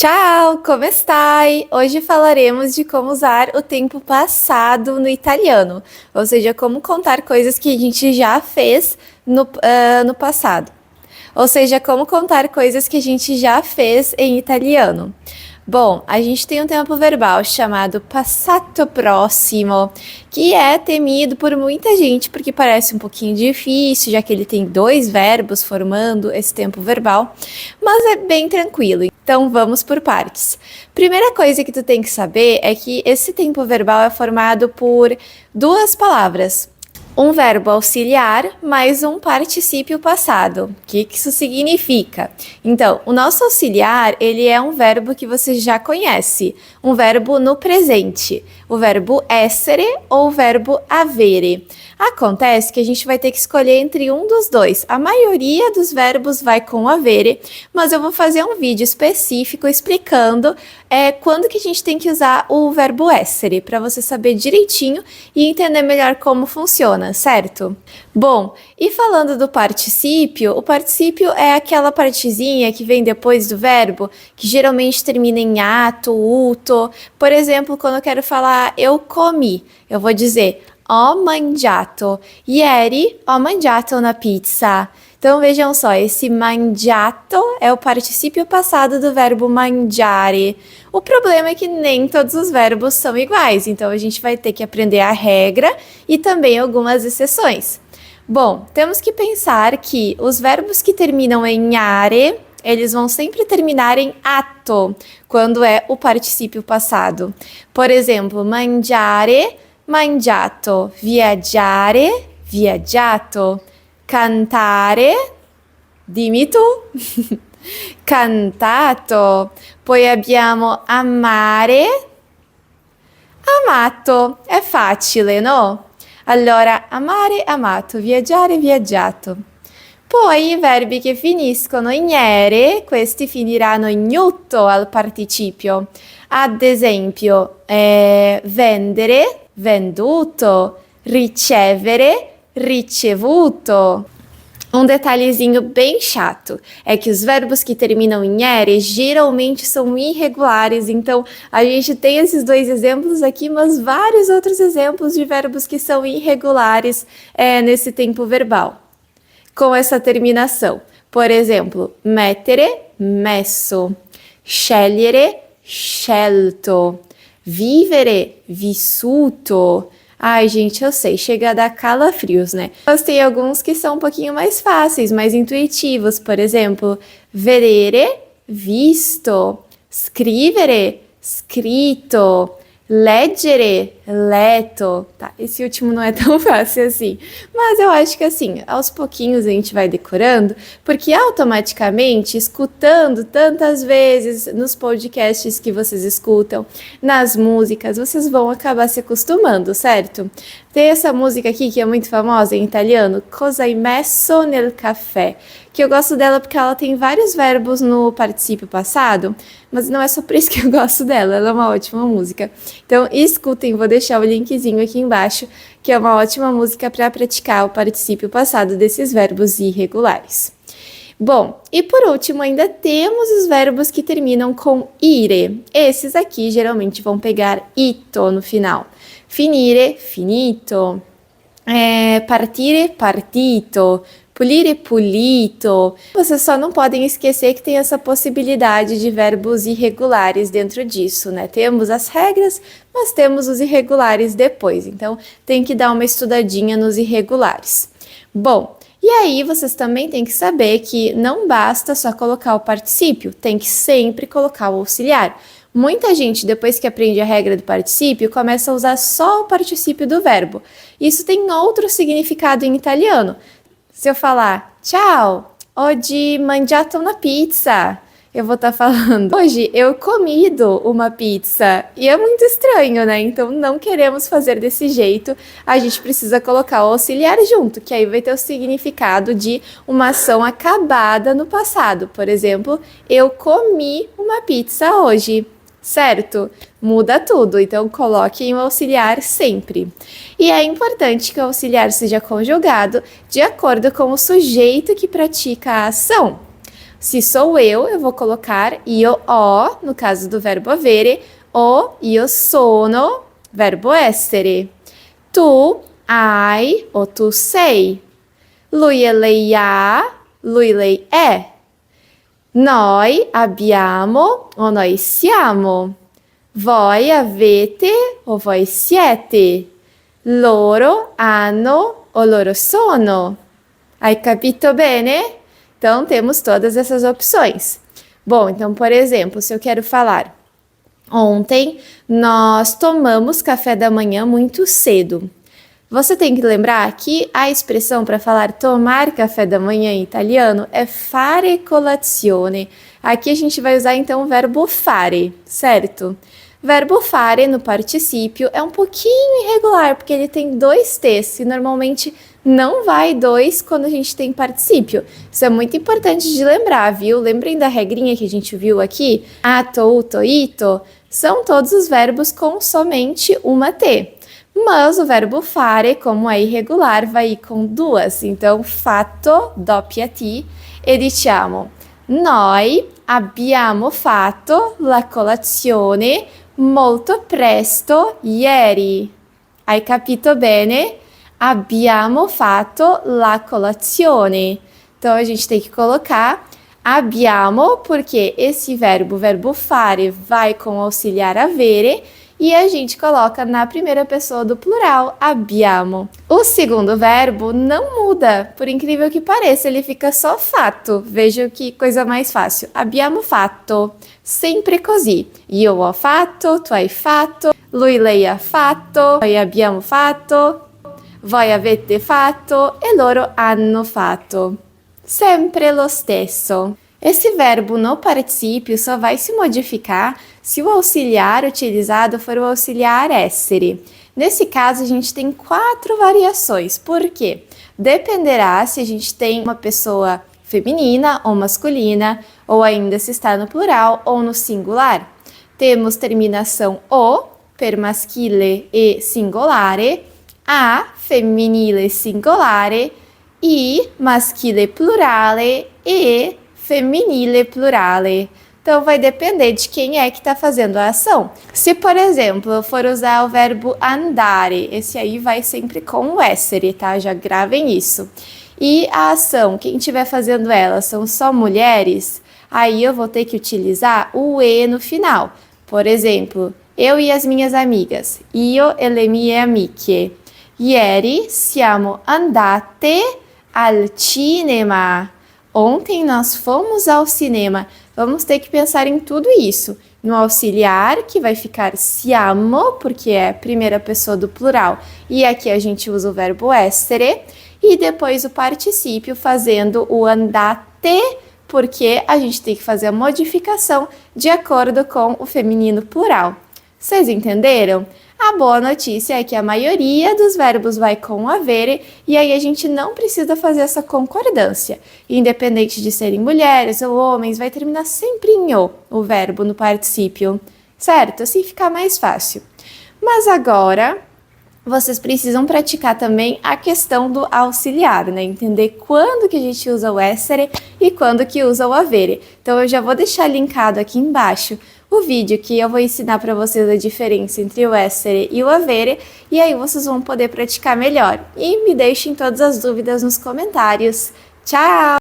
Ciao, come stai? Hoje falaremos de como usar o tempo passado no italiano, ou seja, como contar coisas que a gente já fez no passado. Ou seja, como contar coisas que a gente já fez em italiano. Bom, a gente tem um tempo verbal chamado passato prossimo, que é temido por muita gente porque parece um pouquinho difícil, já que ele tem dois verbos formando esse tempo verbal, mas é bem tranquilo. Então vamos por partes. Primeira coisa que tu tem que saber é que esse tempo verbal é formado por duas palavras. Um verbo auxiliar mais um particípio passado. O que isso significa? Então, o nosso auxiliar, ele é um verbo que você já conhece, um verbo no presente, o verbo essere ou o verbo avere. Acontece que a gente vai ter que escolher entre um dos dois. A maioria dos verbos vai com avere, mas eu vou fazer um vídeo específico explicando quando que a gente tem que usar o verbo essere, para você saber direitinho e entender melhor como funciona, certo? Bom, e falando do particípio, o particípio é aquela partezinha que vem depois do verbo, que geralmente termina em ato, uto. Por exemplo, quando eu quero falar eu comi, eu vou dizer ho mangiato. Ieri ho mangiato una pizza. Então vejam só, esse mangiato é o particípio passado do verbo mangiare. O problema é que nem todos os verbos são iguais, então a gente vai ter que aprender a regra e também algumas exceções. Bom, temos que pensar que os verbos que terminam em are, eles vão sempre terminar em ato, quando é o particípio passado. Por exemplo, mangiare, mangiato, viaggiare, viaggiato, cantare, dimmi tu, cantato. Poi abbiamo amare, amato. È facile, no? Allora, amare, amato, viaggiare, viaggiato. Poi i verbi che finiscono in ere, questi finiranno in iutto al participio. Ad esempio, vendere, venduto, ricevere, ricevuto. Um detalhezinho bem chato é que os verbos que terminam em ere geralmente são irregulares, então a gente tem esses dois exemplos aqui, mas vários outros exemplos de verbos que são irregulares nesse tempo verbal, com essa terminação. Por exemplo, mettere, messo, scegliere, scelto, vivere, vissuto. Ai, gente, eu sei, chega a dar calafrios, né? Mas tem alguns que são um pouquinho mais fáceis, mais intuitivos. Por exemplo, vedere, visto, scrivere, scritto, leggere, letto. Tá, esse último não é tão fácil assim. Mas eu acho que assim, aos pouquinhos a gente vai decorando, porque automaticamente, escutando tantas vezes nos podcasts que vocês escutam, nas músicas, vocês vão acabar se acostumando, certo? Tem essa música aqui que é muito famosa em italiano, Cosa hai messo nel caffè, que eu gosto dela porque ela tem vários verbos no particípio passado, mas não é só por isso que eu gosto dela, ela é uma ótima música. Então, escutem, vou deixar o linkzinho aqui embaixo, que é uma ótima música para praticar o particípio passado desses verbos irregulares. Bom, e por último, ainda temos os verbos que terminam com ire. Esses aqui geralmente vão pegar ito no final. Finire, finito. Partire, partito. Pulire, pulito. Vocês só não podem esquecer que tem essa possibilidade de verbos irregulares dentro disso, né? Temos as regras, mas temos os irregulares depois. Então, tem que dar uma estudadinha nos irregulares. Bom, e aí vocês também têm que saber que não basta só colocar o particípio, tem que sempre colocar o auxiliar. Muita gente, depois que aprende a regra do particípio, começa a usar só o particípio do verbo. Isso tem outro significado em italiano. Se eu falar, tchau, oggi mangiato una pizza, eu vou estar falando, hoje eu comido uma pizza. E é muito estranho, né? Então não queremos fazer desse jeito. A gente precisa colocar o auxiliar junto, que aí vai ter o significado de uma ação acabada no passado. Por exemplo, eu comi uma pizza hoje. Certo? Muda tudo, então coloquem o auxiliar sempre. E é importante que o auxiliar seja conjugado de acordo com o sujeito que pratica a ação. Se sou eu vou colocar io ho, no caso do verbo avere, ou io sono, verbo essere. Tu hai ou tu sei. Lui e lei ha, lui lei è. Noi abbiamo o noi siamo. Voi avete o voi siete. Loro hanno o loro sono. Hai capito bene? Então, temos todas essas opções. Bom, então, por exemplo, se eu quero falar: ontem nós tomamos café da manhã muito cedo. Você tem que lembrar que a expressão para falar tomar café da manhã em italiano é fare colazione. Aqui a gente vai usar então o verbo fare, certo? Verbo fare no particípio é um pouquinho irregular, porque ele tem 2 T's e normalmente não vai 2 quando a gente tem particípio. Isso é muito importante de lembrar, viu? Lembrem da regrinha que a gente viu aqui? Ato, uto, ito são todos os verbos com somente uma T. Mas o verbo fare, como é irregular, vai ir com 2. Então, fatto, doppia T, e diciamo: noi abbiamo fatto la colazione molto presto ieri. Hai capito bene? Abbiamo fatto la colazione. Então, a gente tem que colocar abbiamo, porque esse verbo, o verbo fare, vai com o auxiliar avere, e a gente coloca na primeira pessoa do plural, abbiamo. O segundo verbo não muda, por incrível que pareça, ele fica só fatto. Veja que coisa mais fácil. Abbiamo fatto, sempre così. Io ho fatto, tu hai fatto, lui, lei ha fatto, noi abbiamo fatto, voi avete fatto e loro hanno fatto. Sempre lo stesso. Esse verbo no particípio só vai se modificar se o auxiliar utilizado for o auxiliar essere. Nesse caso, a gente tem 4 variações. Por quê? Dependerá se a gente tem uma pessoa feminina ou masculina, ou ainda se está no plural ou no singular. Temos terminação o, per maschile e singolare, a, femminile singolare, i, maschile plurale e femminile plurale. Então, vai depender de quem é que está fazendo a ação. Se, por exemplo, eu for usar o verbo andare, esse aí vai sempre com o essere, tá? Já gravem isso. E a ação, quem estiver fazendo ela são só mulheres, aí eu vou ter que utilizar o e no final. Por exemplo, eu e as minhas amigas. Io e le mie amiche. Ieri siamo andate al cinema. Ontem nós fomos ao cinema. Vamos ter que pensar em tudo isso. No auxiliar, que vai ficar siamo, porque é a primeira pessoa do plural. E aqui a gente usa o verbo essere. E depois o particípio fazendo o andate, porque a gente tem que fazer a modificação de acordo com o feminino plural. Vocês entenderam? A boa notícia é que a maioria dos verbos vai com o avere e aí a gente não precisa fazer essa concordância. Independente de serem mulheres ou homens, vai terminar sempre em o verbo no particípio, certo? Assim fica mais fácil. Mas agora vocês precisam praticar também a questão do auxiliar, né? Entender quando que a gente usa o essere e quando que usa o avere. Então eu já vou deixar linkado aqui embaixo o vídeo que eu vou ensinar para vocês a diferença entre o essere e o avere, e aí vocês vão poder praticar melhor. E me deixem todas as dúvidas nos comentários. Tchau!